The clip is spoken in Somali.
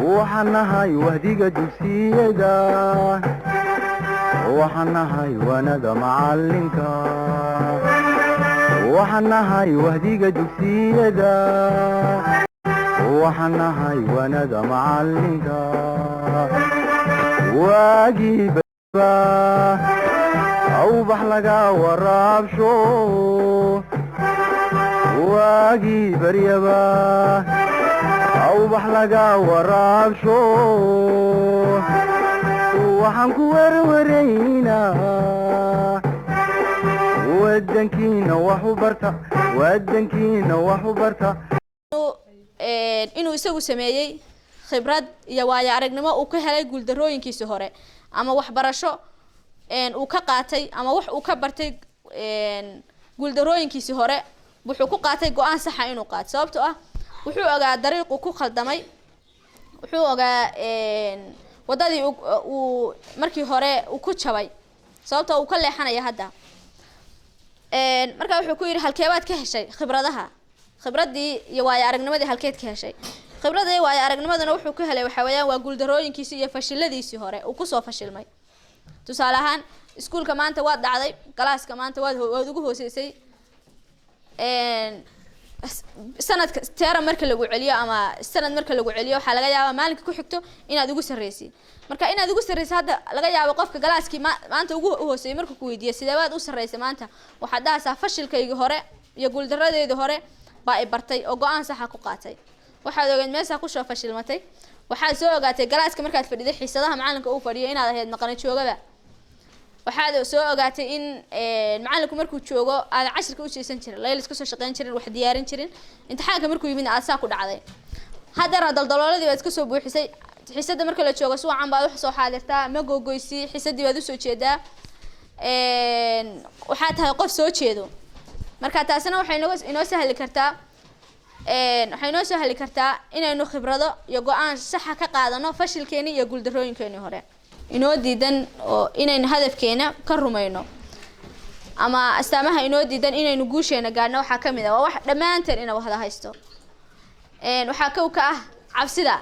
وحنهاي وهديك دوسيدا وحنهاي وندا معلمك وحنهاي وهديك دوسيدا وحنهاي وندا معلمك واجيب أو بحلقة ورابشو واجي بريبا أو بحلقة ورابشو وحنكو ورورينا ودنكينا وحبرتا ودنكينا وحبرتا inuu isagu sameeyay khibrad iyo waayo aragnimo uu ka helay guuldarooyinkiisa hore ama waxbarasho uu ka qaatay ama wax uu ka bartay guuldarooyinkiisa hore wuxuu ku qaatay go'aan sax ah inuu qaato sababtoo ah wuxuu ogaa dariiqu ku khaldamay wuxuu ogaa wadadii uu markii hore uu ku jabay sababtoo uu ka leexanaya hadda marka wuxuu ku yiri halkeebaad ka heshay khibradii iyo waayo aragnimadii halkeed ka heshay khibradii waayo aragnimadana wuxuu ka helay waxa weeyaan waa guuldarooyinkiisa iyo fashiladiisii hore uu ku soo fashilmay tusaale ahaan iskuulka maanta waad dhacday galaaska maanta waad ugu hooseysay sanadka teera marka lagu celiyo ama sanad marka lagu celiyo waxa laga yaabaa maalinka ku xigto inaad ugu sareysid marka inaad ugu sareysid hadda laga yaabo qofka galaaskii maanta ugu hooseeyay marka ku weydiiyo sideebaad u sareysay maanta waxa dhaasaa fashilkayga hore iyo guuldaradeeda hore baa ay bartay oo go'aan sax ah ku qaatay waxaad ogeyd meesha ku soo fashilmatay waxaad soo ogaatay galaaska markaad fadhiday xiisadaha macalinka uu fadhiyo inaad ahayd maqan joogaba waxaad soo ogaatay in macalinku markuu joogo aad cashirka u jeesan jiray leyl iska soo shaqeyn jiray wax diyaarin jirin imtixaanka markuu yimid aad saa ku dhacday haddana daldalooladii baad iska soo buuxisay xiisada marka la joogo suucan baad wax soo xaadirtaa ma googoysi xiisadii baad u soo jeedaa waxaad tahay qof soo jeedo marka taasina waxay inoo sahli kartaa inaynu khibrado iyo go'aan sax ah ka qaadano fashilkeena iyo guuldarooyinkeena hore inoo diidan oo inaynu hadafkeena ka rumayno ama astaamaha inoo diidan inaynu guusheena gaarno waxa kamid ah waa wax dhamaanteen inaba hada haysto waxa ka ah cabsida